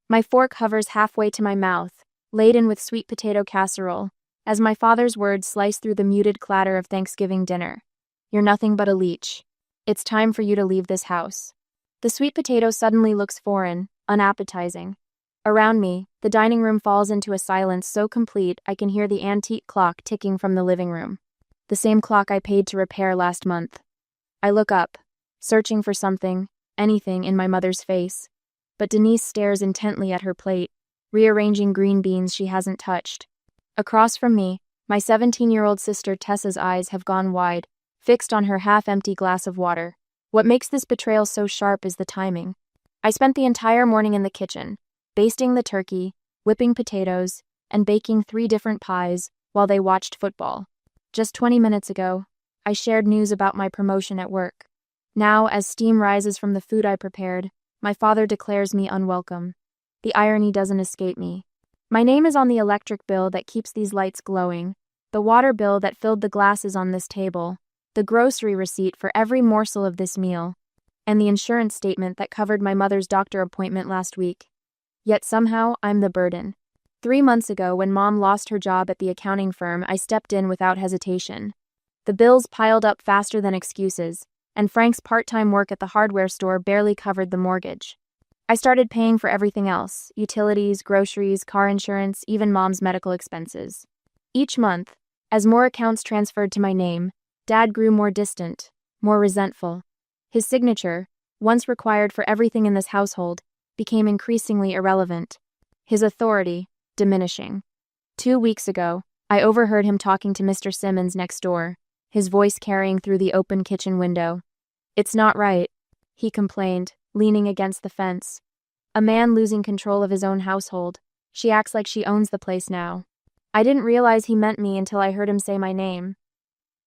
My fork hovers halfway to my mouth, laden with sweet potato casserole, as my father's words slice through the muted clatter of Thanksgiving dinner. You're nothing but a leech. It's time for you to leave this house. The sweet potato suddenly looks foreign, unappetizing. Around me, the dining room falls into a silence so complete I can hear the antique clock ticking from the living room. The same clock I paid to repair last month. I look up, searching for something, anything in my mother's face. But Denise stares intently at her plate, rearranging green beans she hasn't touched. Across from me, my 17-year-old sister Tessa's eyes have gone wide, fixed on her half-empty glass of water. What makes this betrayal so sharp is the timing. I spent the entire morning in the kitchen, basting the turkey, whipping potatoes, and baking 3 different pies while they watched football. Just 20 minutes ago, I shared news about my promotion at work. Now, as steam rises from the food I prepared, my father declares me unwelcome. The irony doesn't escape me. My name is on the electric bill that keeps these lights glowing, the water bill that filled the glasses on this table, the grocery receipt for every morsel of this meal, and the insurance statement that covered my mother's doctor appointment last week. Yet somehow, I'm the burden. 3 months ago, when Mom lost her job at the accounting firm, I stepped in without hesitation. The bills piled up faster than excuses, and Frank's part-time work at the hardware store barely covered the mortgage. I started paying for everything else: utilities, groceries, car insurance, even Mom's medical expenses. Each month, as more accounts transferred to my name, Dad grew more distant, more resentful. His signature, once required for everything in this household, became increasingly irrelevant. His authority, diminishing. 2 weeks ago, I overheard him talking to Mr. Simmons next door, his voice carrying through the open kitchen window. "It's not right," he complained, leaning against the fence. "A man losing control of his own household. She acts like she owns the place now." I didn't realize he meant me until I heard him say my name.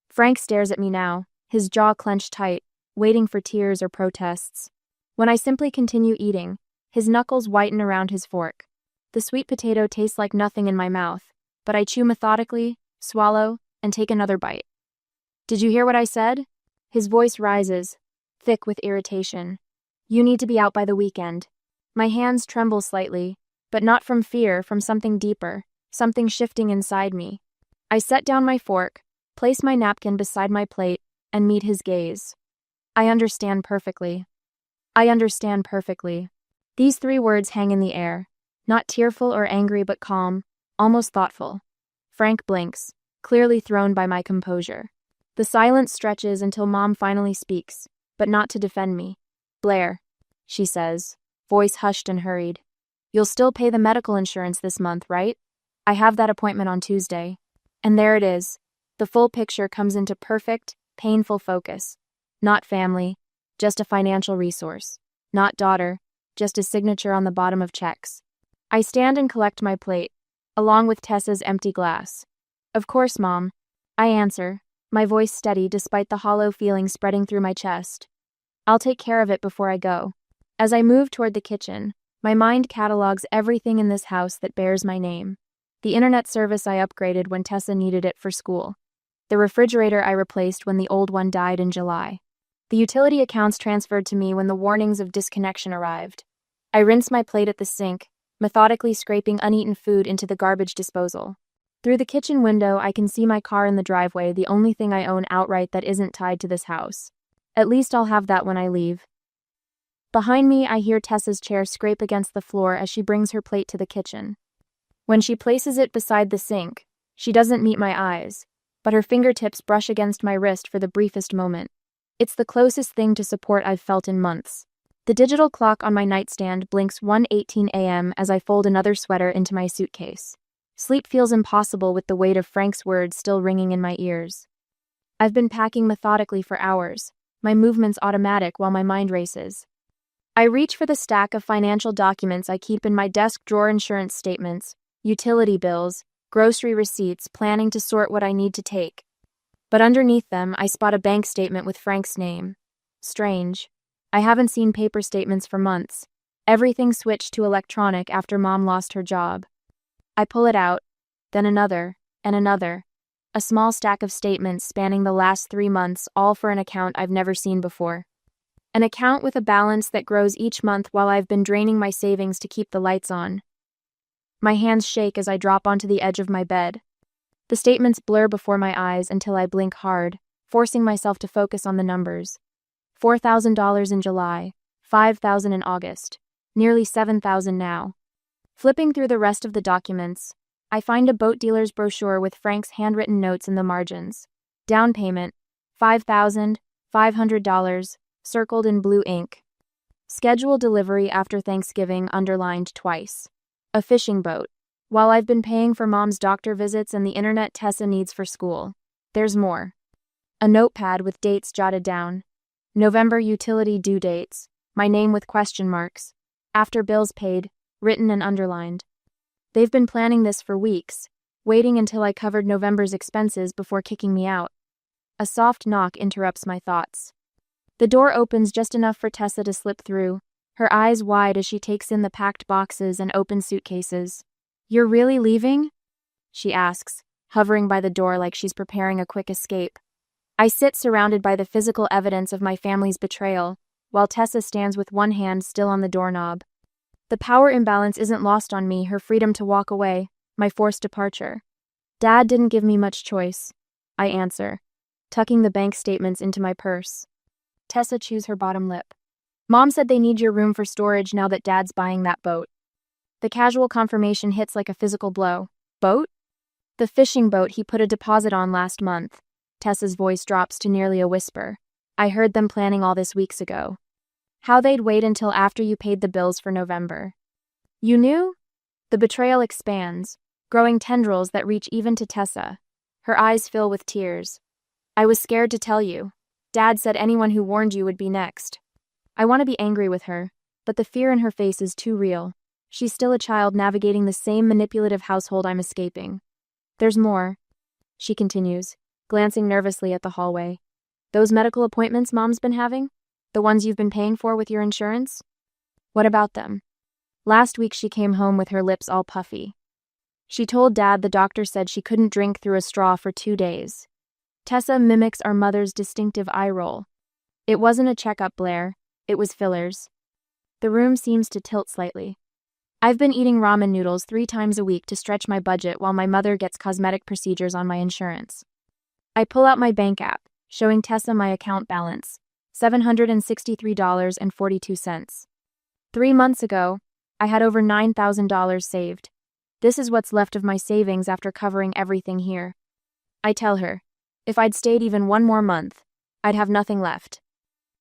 Frank stares at me now, his jaw clenched tight, waiting for tears or protests. When I simply continue eating, his knuckles whiten around his fork. The sweet potato tastes like nothing in my mouth, but I chew methodically, swallow, and take another bite. "Did you hear what I said?" His voice rises, thick with irritation. "You need to be out by the weekend." My hands tremble slightly, but not from fear, from something deeper, something shifting inside me. I set down my fork, place my napkin beside my plate, and meet his gaze. I understand perfectly. I understand perfectly. These 3 words hang in the air, not tearful or angry but calm, almost thoughtful. Frank blinks, clearly thrown by my composure. The silence stretches until Mom finally speaks, but not to defend me. "Blair," she says, voice hushed and hurried. "You'll still pay the medical insurance this month, right? I have that appointment on Tuesday." And there it is. The full picture comes into perfect, painful focus. Not family, just a financial resource. Not daughter, just a signature on the bottom of checks. I stand and collect my plate, along with Tessa's empty glass. "Of course, Mom," I answer, my voice steady despite the hollow feeling spreading through my chest. "I'll take care of it before I go." As I move toward the kitchen, my mind catalogs everything in this house that bears my name. The internet service I upgraded when Tessa needed it for school. The refrigerator I replaced when the old one died in July. The utility accounts transferred to me when the warnings of disconnection arrived. I rinse my plate at the sink, methodically scraping uneaten food into the garbage disposal. Through the kitchen window, I can see my car in the driveway, the only thing I own outright that isn't tied to this house. At least I'll have that when I leave. Behind me, I hear Tessa's chair scrape against the floor as she brings her plate to the kitchen. When she places it beside the sink, she doesn't meet my eyes, but her fingertips brush against my wrist for the briefest moment. It's the closest thing to support I've felt in months. The digital clock on my nightstand blinks 1:18 a.m. as I fold another sweater into my suitcase. Sleep feels impossible with the weight of Frank's words still ringing in my ears. I've been packing methodically for hours, my movements automatic while my mind races. I reach for the stack of financial documents I keep in my desk drawer: insurance statements, utility bills, grocery receipts, planning to sort what I need to take. But underneath them, I spot a bank statement with Frank's name. Strange. I haven't seen paper statements for months. Everything switched to electronic after Mom lost her job. I pull it out, then another, and another. A small stack of statements spanning the last 3 months, all for an account I've never seen before. An account with a balance that grows each month while I've been draining my savings to keep the lights on. My hands shake as I drop onto the edge of my bed. The statements blur before my eyes until I blink hard, forcing myself to focus on the numbers. $4,000 in July, $5,000 in August, nearly $7,000 now. Flipping through the rest of the documents, I find a boat dealer's brochure with Frank's handwritten notes in the margins. Down payment, $5,500, circled in blue ink. Schedule delivery after Thanksgiving underlined twice. A fishing boat. While I've been paying for Mom's doctor visits and the internet Tessa needs for school, there's more. A notepad with dates jotted down. November utility due dates, my name with question marks. After bills paid, written and underlined. They've been planning this for weeks, waiting until I covered November's expenses before kicking me out. A soft knock interrupts my thoughts. The door opens just enough for Tessa to slip through, her eyes wide as she takes in the packed boxes and open suitcases. "You're really leaving?" she asks, hovering by the door like she's preparing a quick escape. I sit surrounded by the physical evidence of my family's betrayal, while Tessa stands with one hand still on the doorknob. The power imbalance isn't lost on me, her freedom to walk away, my forced departure. "Dad didn't give me much choice," I answer, tucking the bank statements into my purse. Tessa chews her bottom lip. "Mom said they need your room for storage now that Dad's buying that boat." The casual confirmation hits like a physical blow. "Boat?" "The fishing boat he put a deposit on last month." Tessa's voice drops to nearly a whisper. "I heard them planning all this weeks ago. How they'd wait until after you paid the bills for November." "You knew?" The betrayal expands, growing tendrils that reach even to Tessa. Her eyes fill with tears. "I was scared to tell you. Dad said anyone who warned you would be next." I want to be angry with her, but the fear in her face is too real. She's still a child navigating the same manipulative household I'm escaping. "There's more," she continues, glancing nervously at the hallway. "Those medical appointments Mom's been having? The ones you've been paying for with your insurance? What about them?" Last week she came home with her lips all puffy. She told Dad the doctor said she couldn't drink through a straw for 2 days. Tessa mimics our mother's distinctive eye roll. "It wasn't a checkup, Blair. It was fillers." The room seems to tilt slightly. I've been eating ramen noodles 3 times a week to stretch my budget while my mother gets cosmetic procedures on my insurance. I pull out my bank app, showing Tessa my account balance, $763.42. 3 months ago, I had over $9,000 saved. This is what's left of my savings after covering everything here. I tell her, if I'd stayed even one more month, I'd have nothing left.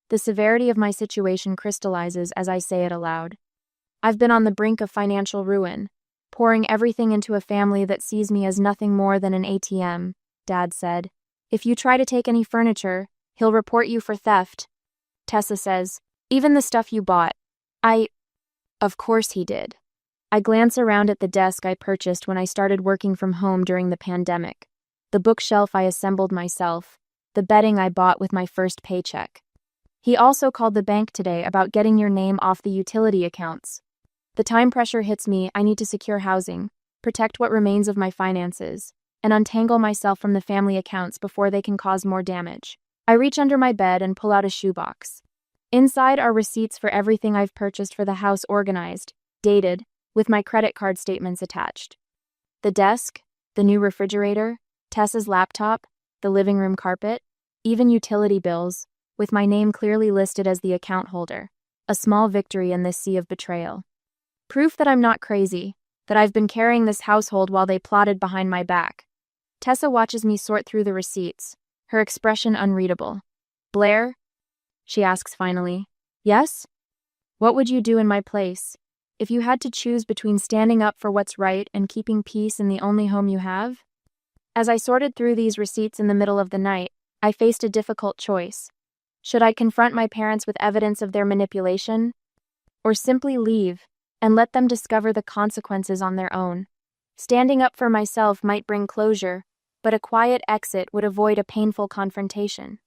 The severity of my situation crystallizes as I say it aloud. I've been on the brink of financial ruin, pouring everything into a family that sees me as nothing more than an ATM, Dad said. "If you try to take any furniture, he'll report you for theft." Tessa says, "Even the stuff you bought." Of course he did. I glance around at the desk I purchased when I started working from home during the pandemic, the bookshelf I assembled myself, the bedding I bought with my first paycheck. He also called the bank today about getting your name off the utility accounts. The time pressure hits me. I need to secure housing, protect what remains of my finances, and untangle myself from the family accounts before they can cause more damage. I reach under my bed and pull out a shoebox. Inside are receipts for everything I've purchased for the house, organized, dated, with my credit card statements attached. The desk, the new refrigerator, Tessa's laptop, the living room carpet, even utility bills, with my name clearly listed as the account holder. A small victory in this sea of betrayal. Proof that I'm not crazy, that I've been carrying this household while they plotted behind my back. Tessa watches me sort through the receipts, her expression unreadable. "Blair?" she asks finally. "Yes?" "What would you do in my place? If you had to choose between standing up for what's right and keeping peace in the only home you have?" As I sorted through these receipts in the middle of the night, I faced a difficult choice. Should I confront my parents with evidence of their manipulation? Or simply leave and let them discover the consequences on their own? Standing up for myself might bring closure, but a quiet exit would avoid a painful confrontation.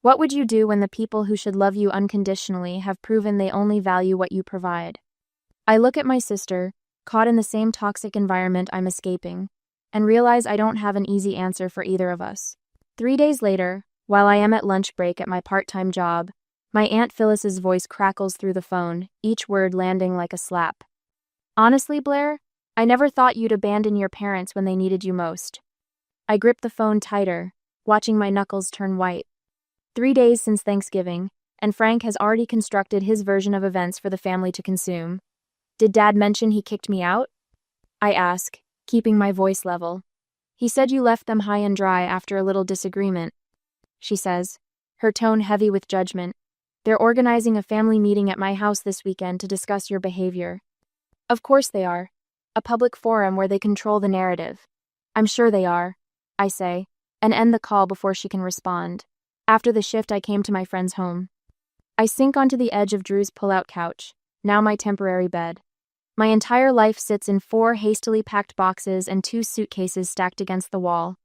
What would you do when the people who should love you unconditionally have proven they only value what you provide? I look at my sister, caught in the same toxic environment I'm escaping, and realize I don't have an easy answer for either of us. 3 days later, while I am at lunch break at my part-time job, My Aunt Phyllis's voice crackles through the phone, each word landing like a slap. Honestly, Blair, I never thought you'd abandon your parents when they needed you most. I grip the phone tighter, watching my knuckles turn white. 3 days since Thanksgiving, and Frank has already constructed his version of events for the family to consume. Did Dad mention he kicked me out? I ask, keeping my voice level. He said you left them high and dry after a little disagreement, she says, her tone heavy with judgment. They're organizing a family meeting at my house this weekend to discuss your behavior. Of course they are. A public forum where they control the narrative. I'm sure they are, I say, and end the call before she can respond. After the shift, I came to my friend's home. I sink onto the edge of Drew's pull-out couch, now my temporary bed. My entire life sits in 4 hastily packed boxes and 2 suitcases stacked against the wall.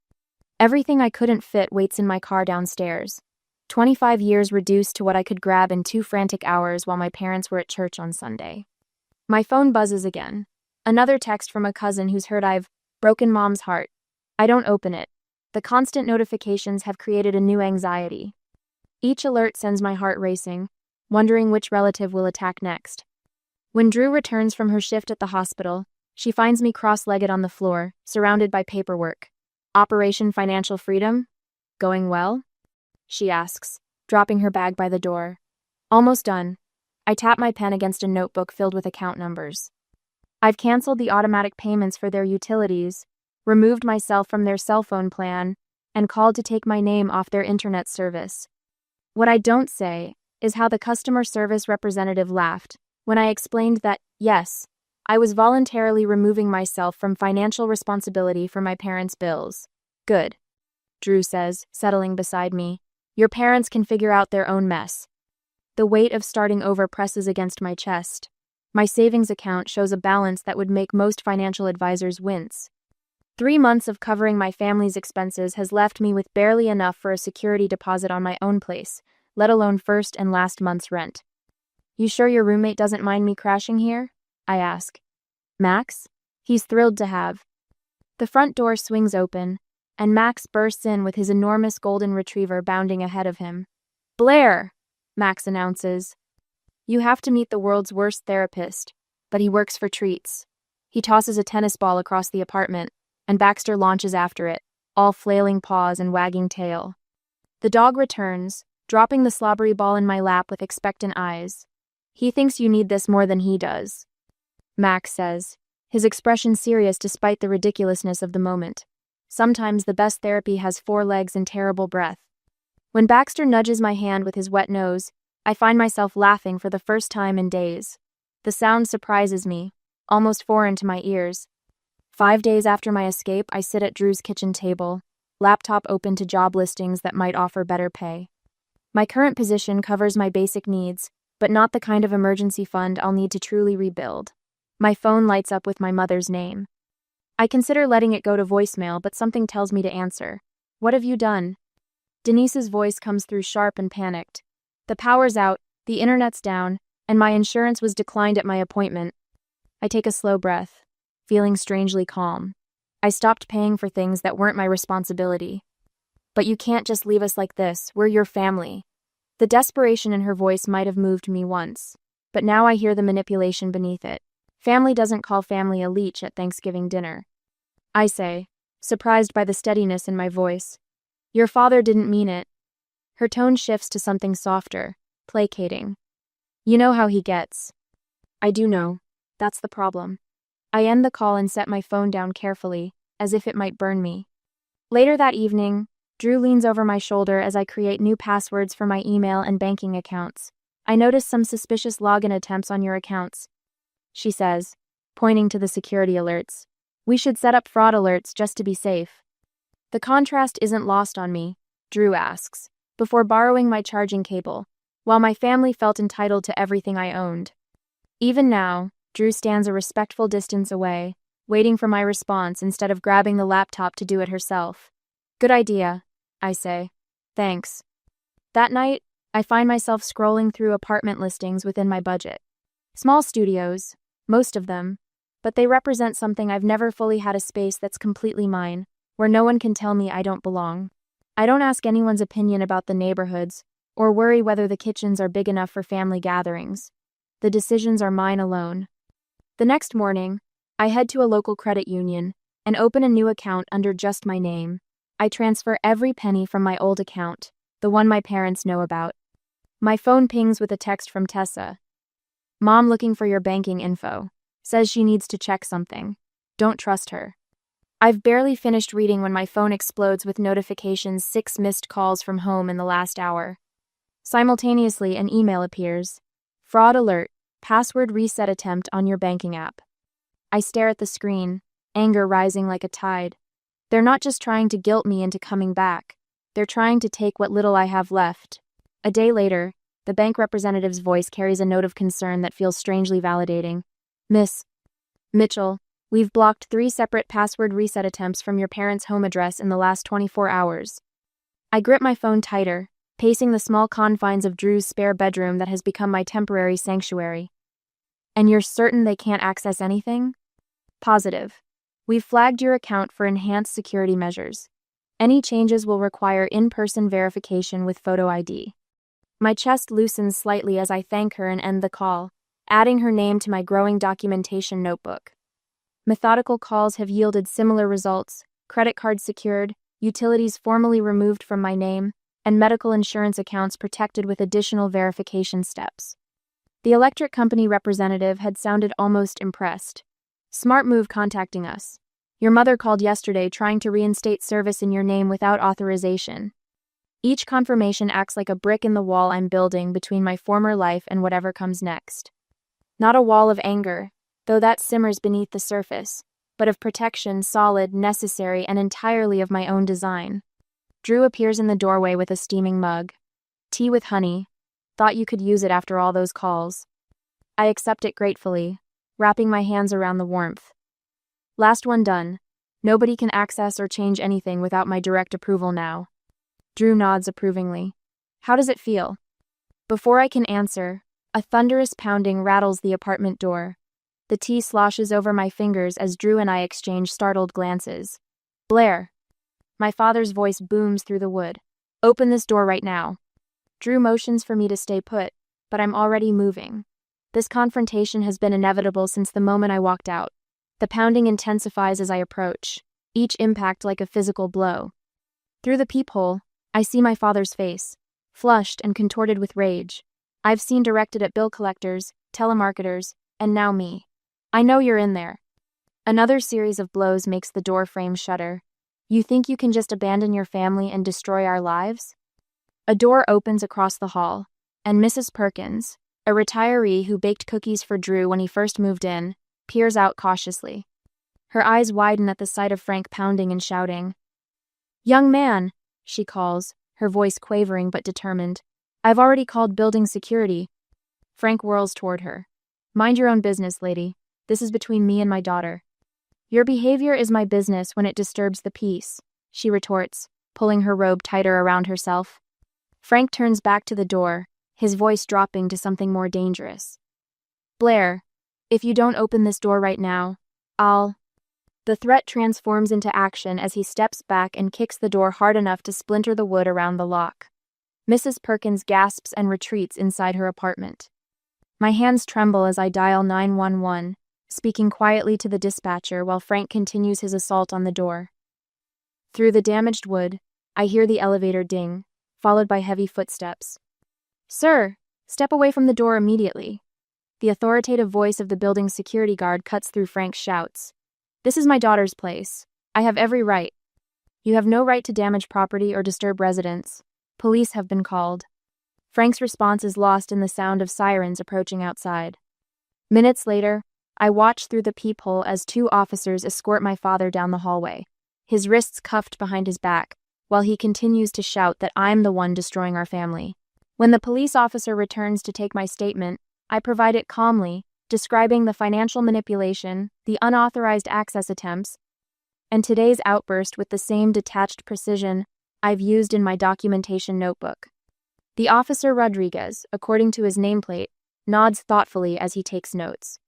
Everything I couldn't fit waits in my car downstairs. 25 years reduced to what I could grab in 2 frantic hours while my parents were at church on Sunday. My phone buzzes again. Another text from a cousin who's heard I've broken Mom's heart. I don't open it. The constant notifications have created a new anxiety. Each alert sends my heart racing, wondering which relative will attack next. When Drew returns from her shift at the hospital, she finds me cross-legged on the floor, surrounded by paperwork. Operation Financial Freedom? Going well? She asks, dropping her bag by the door. Almost done. I tap my pen against a notebook filled with account numbers. I've canceled the automatic payments for their utilities, removed myself from their cell phone plan, and called to take my name off their internet service. What I don't say is how the customer service representative laughed when I explained that, yes, I was voluntarily removing myself from financial responsibility for my parents' bills. Good, Drew says, settling beside me. Your parents can figure out their own mess. The weight of starting over presses against my chest. My savings account shows a balance that would make most financial advisors wince. 3 months of covering my family's expenses has left me with barely enough for a security deposit on my own place, let alone first and last month's rent. You sure your roommate doesn't mind me crashing here? I ask. Max? He's thrilled to have. The front door swings open, and Max bursts in with his enormous golden retriever bounding ahead of him. Blair, Max announces. You have to meet the world's worst therapist, but he works for treats. He tosses a tennis ball across the apartment, and Baxter launches after it, all flailing paws and wagging tail. The dog returns, dropping the slobbery ball in my lap with expectant eyes. He thinks you need this more than he does, Max says, his expression serious despite the ridiculousness of the moment. Sometimes the best therapy has 4 legs and terrible breath. When Baxter nudges my hand with his wet nose, I find myself laughing for the first time in days. The sound surprises me, almost foreign to my ears. 5 days after my escape, I sit at Drew's kitchen table, laptop open to job listings that might offer better pay. My current position covers my basic needs, but not the kind of emergency fund I'll need to truly rebuild. My phone lights up with my mother's name. I consider letting it go to voicemail, but something tells me to answer. What have you done? Denise's voice comes through sharp and panicked. The power's out, the internet's down, and my insurance was declined at my appointment. I take a slow breath, feeling strangely calm. I stopped paying for things that weren't my responsibility. But you can't just leave us like this. We're your family. The desperation in her voice might have moved me once, but now I hear the manipulation beneath it. Family doesn't call family a Leech at Thanksgiving dinner. I say, surprised by the steadiness in my voice. Your father didn't mean it. Her tone shifts to something softer, placating. You know how he gets. I do know. That's the problem. I end the call and set my phone down carefully, as if it might burn me. Later that evening, Drew leans over my shoulder as I create new passwords for my email and banking accounts. I notice some suspicious login attempts on your accounts, she says, pointing to the security alerts. We should set up fraud alerts just to be safe. The contrast isn't lost on me, Drew asks, before borrowing my charging cable, while my family felt entitled to everything I owned. Even now, Drew stands a respectful distance away, waiting for my response instead of grabbing the laptop to do it herself. Good idea, I say. Thanks. That night, I find myself scrolling through apartment listings within my budget. Small studios, most of them, but they represent something I've never fully had, a space that's completely mine, where no one can tell me I don't belong. I don't ask anyone's opinion about the neighborhoods or worry whether the kitchens are big enough for family gatherings. The decisions are mine alone. The next morning, I head to a local credit union and open a new account under just my name. I transfer every penny from my old account, the one my parents know about. My phone pings with a text from Tessa. Mom looking for your banking info. Says she needs to check something. Don't trust her. I've barely finished reading when my phone explodes with notifications, 6 missed calls from home in the last hour. Simultaneously, an email appears. Fraud alert, password reset attempt on your banking app. I stare at the screen, anger rising like a tide. They're not just trying to guilt me into coming back. They're trying to take what little I have left. A day later, the bank representative's voice carries a note of concern that feels strangely validating. Miss Mitchell, we've blocked 3 separate password reset attempts from your parents' home address in the last 24 hours. I grip my phone tighter, pacing the small confines of Drew's spare bedroom that has become my temporary sanctuary. And you're certain they can't access anything? Positive. We've flagged your account for enhanced security measures. Any changes will require in-person verification with photo ID. My chest loosens slightly as I thank her and end the call, adding her name to my growing documentation notebook. Methodical calls have yielded similar results: credit cards secured, utilities formally removed from my name, and medical insurance accounts protected with additional verification steps. The electric company representative had sounded almost impressed. Smart move contacting us. Your mother called yesterday trying to reinstate service in your name without authorization. Each confirmation acts like a brick in the wall I'm building between my former life and whatever comes next. Not a wall of anger, though that simmers beneath the surface, but of protection, solid, necessary, and entirely of my own design. Drew appears in the doorway with a steaming mug. Tea with honey. Thought you could use it after all those calls. I accept it gratefully, wrapping my hands around the warmth. Last one done. Nobody can access or change anything without my direct approval now. Drew nods approvingly. How does it feel? Before I can answer, a thunderous pounding rattles the apartment door. The tea sloshes over my fingers as Drew and I exchange startled glances. Blair. My father's voice booms through the wood. Open this door right now. Drew motions for me to stay put, but I'm already moving. This confrontation has been inevitable since the moment I walked out. The pounding intensifies as I approach, each impact like a physical blow. Through the peephole, I see my father's face, flushed and contorted with rage. I've seen directed at bill collectors, telemarketers, and now me. I know you're in there. Another series of blows makes the door frame shudder. You think you can just abandon your family and destroy our lives? A door opens across the hall, and Mrs. Perkins, a retiree who baked cookies for Drew when he first moved in, peers out cautiously. Her eyes widen at the sight of Frank pounding and shouting. Young man, she calls, her voice quavering but determined. I've already called building security. Frank whirls toward her. Mind your own business, lady. This is between me and my daughter. Your behavior is my business when it disturbs the peace, she retorts, pulling her robe tighter around herself. Frank turns back to the door, his voice dropping to something more dangerous. Blair, if you don't open this door right now, I'll... The threat transforms into action as he steps back and kicks the door hard enough to splinter the wood around the lock. Mrs. Perkins gasps and retreats inside her apartment. My hands tremble as I dial 911, speaking quietly to the dispatcher while Frank continues his assault on the door. Through the damaged wood, I hear the elevator ding, followed by heavy footsteps. Sir, step away from the door immediately. The authoritative voice of the building's security guard cuts through Frank's shouts. This is my daughter's place. I have every right. You have no right to damage property or disturb residents. Police have been called. Frank's response is lost in the sound of sirens approaching outside. Minutes later, I watch through the peephole as 2 officers escort my father down the hallway, his wrists cuffed behind his back, while he continues to shout that I'm the one destroying our family. When the police officer returns to take my statement, I provide it calmly, describing the financial manipulation, the unauthorized access attempts, and today's outburst with the same detached precision I've used in my documentation notebook. The officer Rodriguez, according to his nameplate, nods thoughtfully as he takes notes.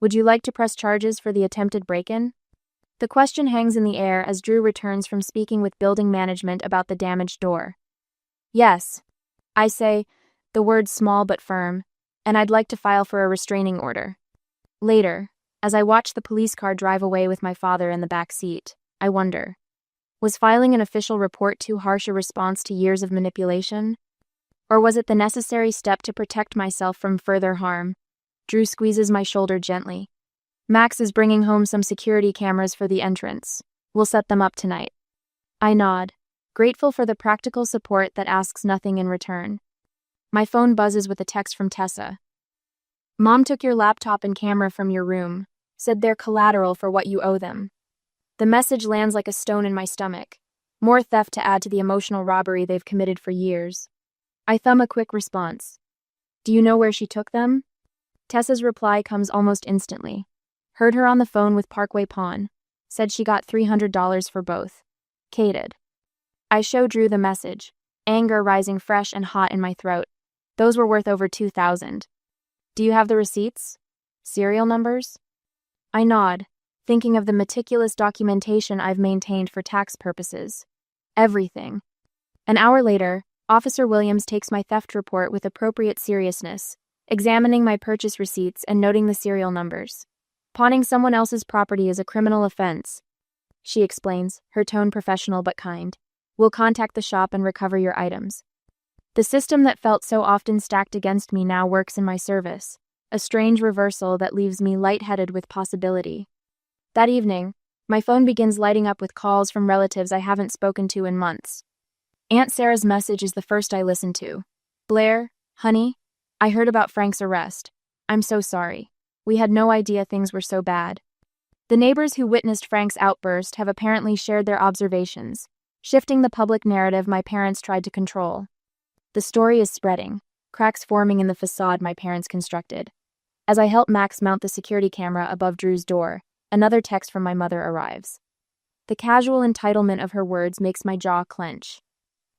Would you like to press charges for the attempted break-in? The question hangs in the air as Drew returns from speaking with building management about the damaged door. Yes. I say, the words small but firm, and I'd like to file for a restraining order. Later, as I watch the police car drive away with my father in the back seat, I wonder, was filing an official report too harsh a response to years of manipulation? Or was it the necessary step to protect myself from further harm? Drew squeezes my shoulder gently. Max is bringing home some security cameras for the entrance. We'll set them up tonight. I nod, grateful for the practical support that asks nothing in return. My phone buzzes with a text from Tessa. Mom took your laptop and camera from your room, said they're collateral for what you owe them. The message lands like a stone in my stomach. More theft to add to the emotional robbery they've committed for years. I thumb a quick response. Do you know where she took them? Tessa's reply comes almost instantly. Heard her on the phone with Parkway Pawn. Said she got $300 for both. Cated. I show Drew the message, anger rising fresh and hot in my throat. Those were worth over $2,000. Do you have the receipts? Serial numbers? I nod, thinking of the meticulous documentation I've maintained for tax purposes. Everything. An hour later, Officer Williams takes my theft report with appropriate seriousness, examining my purchase receipts and noting the serial numbers. Pawning someone else's property is a criminal offense, she explains, her tone professional but kind. We'll contact the shop and recover your items. The system that felt so often stacked against me now works in my service, a strange reversal that leaves me lightheaded with possibility. That evening, my phone begins lighting up with calls from relatives I haven't spoken to in months. Aunt Sarah's message is the first I listen to. Blair, honey, I heard about Frank's arrest. I'm so sorry. We had no idea things were so bad. The neighbors who witnessed Frank's outburst have apparently shared their observations, shifting the public narrative my parents tried to control. The story is spreading, cracks forming in the facade my parents constructed. As I help Max mount the security camera above Drew's door, another text from my mother arrives. The casual entitlement of her words makes my jaw clench.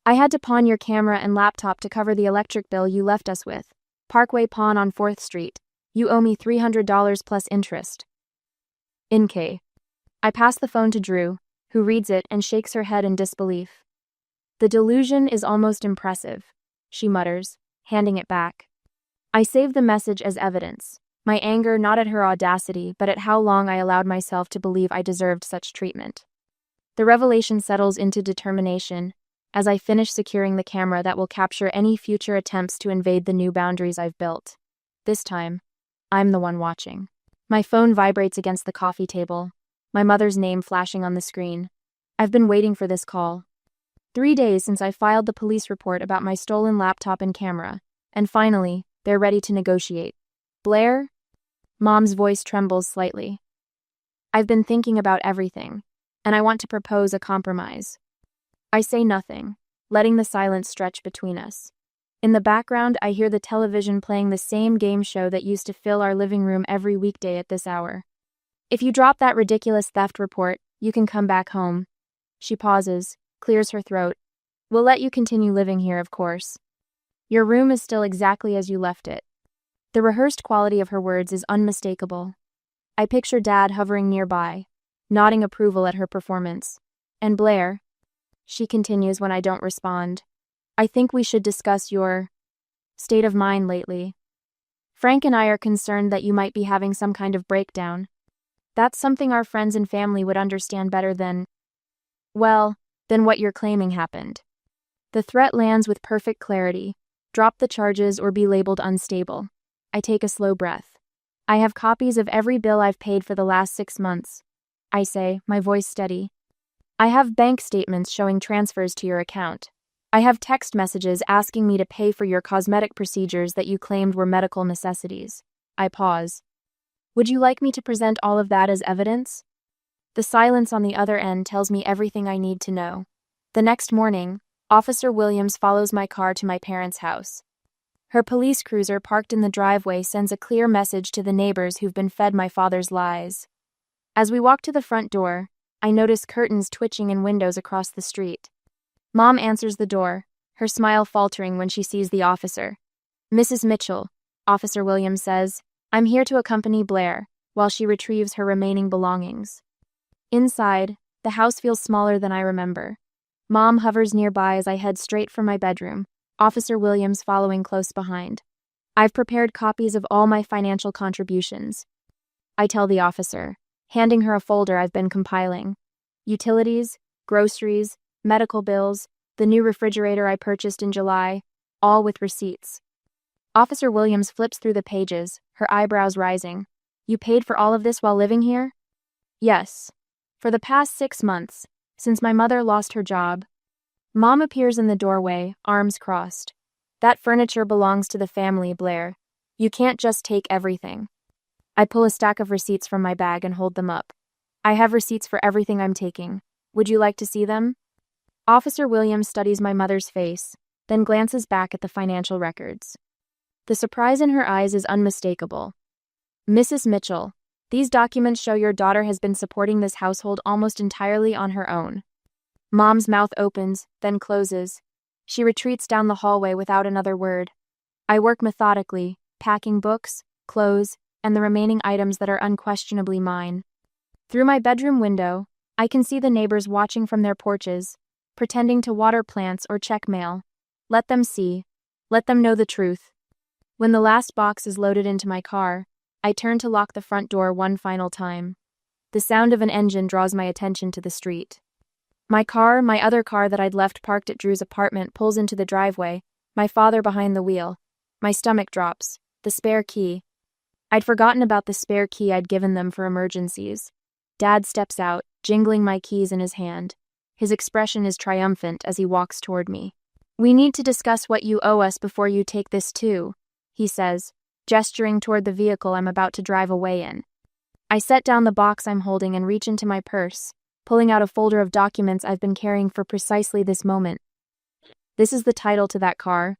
I had to pawn your camera and laptop to cover the electric bill you left us with. Parkway Pawn on 4th Street. You owe me $300 plus interest. In K. I pass the phone to Drew, who reads it and shakes her head in disbelief. The delusion is almost impressive, she mutters, handing it back. I save the message as evidence, my anger not at her audacity but at how long I allowed myself to believe I deserved such treatment. The revelation settles into determination as I finish securing the camera that will capture any future attempts to invade the new boundaries I've built. This time, I'm the one watching. My phone vibrates against the coffee table, my mother's name flashing on the screen. I've been waiting for this call. 3 days since I filed the police report about my stolen laptop and camera, and finally, they're ready to negotiate. Blair? Mom's voice trembles slightly. I've been thinking about everything, and I want to propose a compromise. I say nothing, letting the silence stretch between us. In the background, I hear the television playing the same game show that used to fill our living room every weekday at this hour. If you drop that ridiculous theft report, you can come back home. She pauses, clears her throat. We'll let you continue living here, of course. Your room is still exactly as you left it. The rehearsed quality of her words is unmistakable. I picture Dad hovering nearby, nodding approval at her performance. And Blair, she continues when I don't respond. I think we should discuss your state of mind lately. Frank and I are concerned that you might be having some kind of breakdown. That's something our friends and family would understand better than what you're claiming happened. The threat lands with perfect clarity. Drop the charges or be labeled unstable. I take a slow breath. I have copies of every bill I've paid for the last 6 months. I say, my voice steady. I have bank statements showing transfers to your account. I have text messages asking me to pay for your cosmetic procedures that you claimed were medical necessities. I pause. Would you like me to present all of that as evidence? The silence on the other end tells me everything I need to know. The next morning, Officer Williams follows my car to my parents' house. Her police cruiser parked in the driveway sends a clear message to the neighbors who've been fed my father's lies. As we walk to the front door, I notice curtains twitching in windows across the street. Mom answers the door, her smile faltering when she sees the officer. Mrs. Mitchell, Officer Williams says, I'm here to accompany Blair, while she retrieves her remaining belongings. Inside, the house feels smaller than I remember. Mom hovers nearby as I head straight for my bedroom, Officer Williams following close behind. I've prepared copies of all my financial contributions. I tell the officer, handing her a folder I've been compiling. Utilities, groceries, medical bills, the new refrigerator I purchased in July, all with receipts. Officer Williams flips through the pages, her eyebrows rising. You paid for all of this while living here? Yes. For the past 6 months, since my mother lost her job. Mom appears in the doorway, arms crossed. That furniture belongs to the family, Blair. You can't just take everything. I pull a stack of receipts from my bag and hold them up. I have receipts for everything I'm taking. Would you like to see them? Officer Williams studies my mother's face, then glances back at the financial records. The surprise in her eyes is unmistakable. Mrs. Mitchell, these documents show your daughter has been supporting this household almost entirely on her own. Mom's mouth opens, then closes. She retreats down the hallway without another word. I work methodically, packing books, clothes, and the remaining items that are unquestionably mine. Through my bedroom window, I can see the neighbors watching from their porches, pretending to water plants or check mail. Let them see. Let them know the truth. When the last box is loaded into my car, I turn to lock the front door one final time. The sound of an engine draws my attention to the street. My other car that I'd left parked at Drew's apartment, pulls into the driveway, my father behind the wheel. My stomach drops. The spare key. I'd forgotten about the spare key I'd given them for emergencies. Dad steps out, jingling my keys in his hand. His expression is triumphant as he walks toward me. We need to discuss what you owe us before you take this too, he says, gesturing toward the vehicle I'm about to drive away in. I set down the box I'm holding and reach into my purse, pulling out a folder of documents I've been carrying for precisely this moment. This is the title to that car,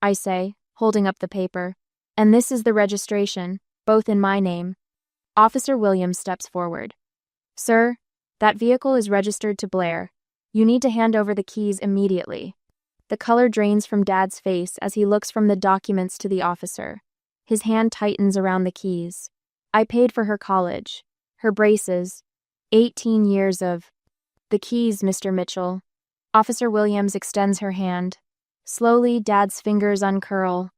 I say, holding up the paper. And this is the registration, both in my name. Officer Williams steps forward. Sir, that vehicle is registered to Blair. You need to hand over the keys immediately. The color drains from Dad's face as he looks from the documents to the officer. His hand tightens around the keys. I paid for her college, her braces, 18 years of... The keys, Mr. Mitchell. Officer Williams extends her hand. Slowly, Dad's fingers uncurl.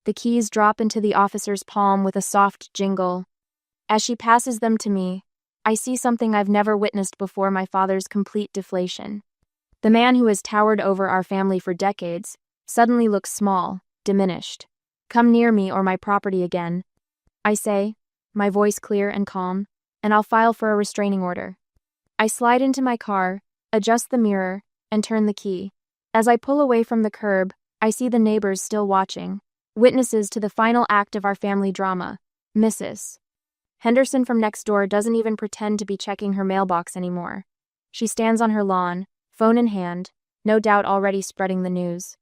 The keys drop into the officer's palm with a soft jingle. As she passes them to me, I see something I've never witnessed before: my father's complete deflation. The man who has towered over our family for decades suddenly looks small, diminished. Come near me or my property again, I say, my voice clear and calm, and I'll file for a restraining order. I slide into my car, adjust the mirror, and turn the key. As I pull away from the curb, I see the neighbors still watching, witnesses to the final act of our family drama. Mrs. Henderson from next door doesn't even pretend to be checking her mailbox anymore. She stands on her lawn, phone in hand, no doubt already spreading the news.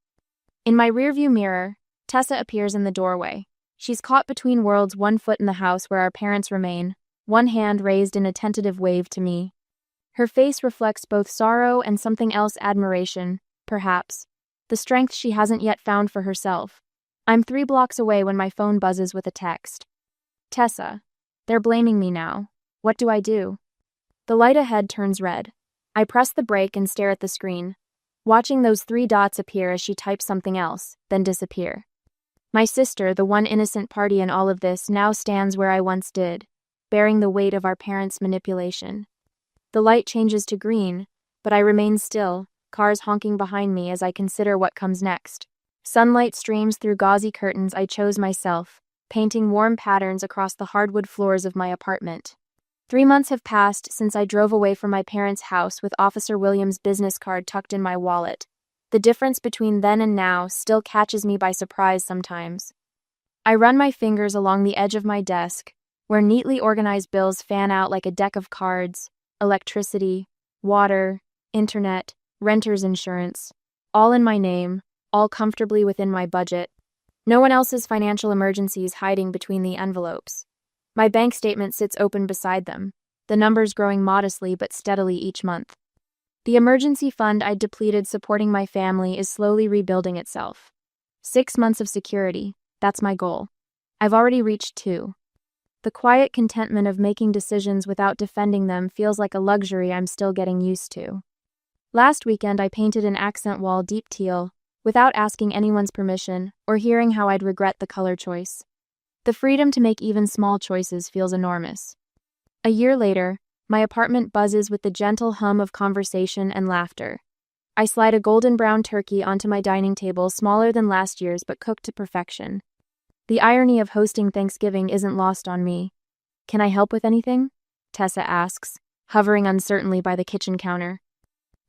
In my rearview mirror, Tessa appears in the doorway. She's caught between worlds, one foot in the house where our parents remain, one hand raised in a tentative wave to me. Her face reflects both sorrow and something else: admiration, perhaps. The strength she hasn't yet found for herself. I'm 3 blocks away when my phone buzzes with a text. Tessa. They're blaming me now. What do I do? The light ahead turns red. I press the brake and stare at the screen, watching those 3 dots appear as she types something else, then disappear. My sister, the one innocent party in all of this, now stands where I once did, bearing the weight of our parents' manipulation. The light changes to green, but I remain still, cars honking behind me as I consider what comes next. Sunlight streams through gauzy curtains I chose myself, painting warm patterns across the hardwood floors of my apartment. 3 months have passed since I drove away from my parents' house with Officer Williams' business card tucked in my wallet. The difference between then and now still catches me by surprise sometimes. I run my fingers along the edge of my desk, where neatly organized bills fan out like a deck of cards: electricity, water, internet, renter's insurance, all in my name, all comfortably within my budget. No one else's financial emergencies hiding between the envelopes. My bank statement sits open beside them, the numbers growing modestly but steadily each month. The emergency fund I'd depleted supporting my family is slowly rebuilding itself. 6 months of security, that's my goal. I've already reached 2. The quiet contentment of making decisions without defending them feels like a luxury I'm still getting used to. Last weekend I painted an accent wall deep teal, without asking anyone's permission or hearing how I'd regret the color choice. The freedom to make even small choices feels enormous. A year later, my apartment buzzes with the gentle hum of conversation and laughter. I slide a golden brown turkey onto my dining table, smaller than last year's but cooked to perfection. The irony of hosting Thanksgiving isn't lost on me. "Can I help with anything?" Tessa asks, hovering uncertainly by the kitchen counter.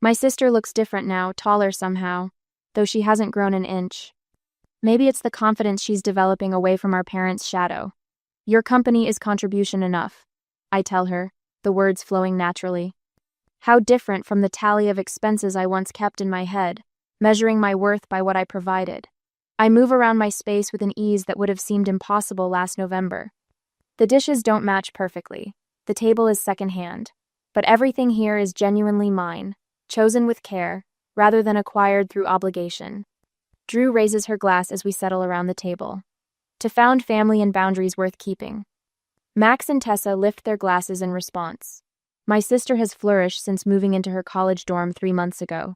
My sister looks different now, taller somehow, though she hasn't grown an inch. Maybe it's the confidence she's developing away from our parents' shadow. "Your company is contribution enough," I tell her, the words flowing naturally. How different from the tally of expenses I once kept in my head, measuring my worth by what I provided. I move around my space with an ease that would have seemed impossible last November. The dishes don't match perfectly. The table is secondhand. But everything here is genuinely mine, chosen with care, rather than acquired through obligation. Drew raises her glass as we settle around the table. To found family and boundaries worth keeping. Max and Tessa lift their glasses in response. My sister has flourished since moving into her college dorm 3 months ago.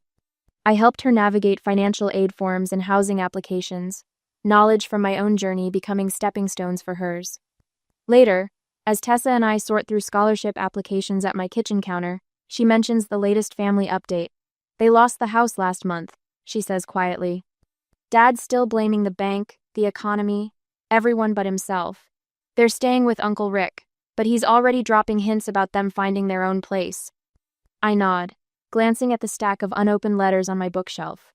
I helped her navigate financial aid forms and housing applications, knowledge from my own journey becoming stepping stones for hers. Later, as Tessa and I sort through scholarship applications at my kitchen counter, she mentions the latest family update. "They lost the house last month," she says quietly. "Dad's still blaming the bank, the economy, everyone but himself. They're staying with Uncle Rick, but he's already dropping hints about them finding their own place." I nod, glancing at the stack of unopened letters on my bookshelf.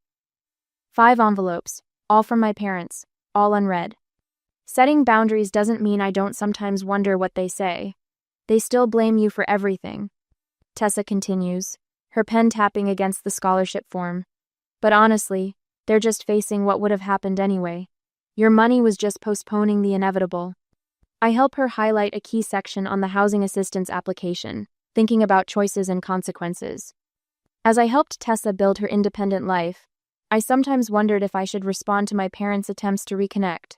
5 envelopes, all from my parents, all unread. Setting boundaries doesn't mean I don't sometimes wonder what they say. "They still blame you for everything," Tessa continues, her pen tapping against the scholarship form. "But honestly, they're just facing what would have happened anyway. Your money was just postponing the inevitable." I help her highlight a key section on the housing assistance application, thinking about choices and consequences. As I helped Tessa build her independent life, I sometimes wondered if I should respond to my parents' attempts to reconnect.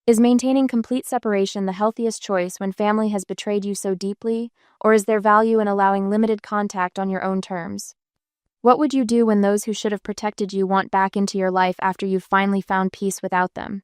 Is maintaining complete separation the healthiest choice when family has betrayed you so deeply, or is there value in allowing limited contact on your own terms? What would you do when those who should have protected you want back into your life after you've finally found peace without them?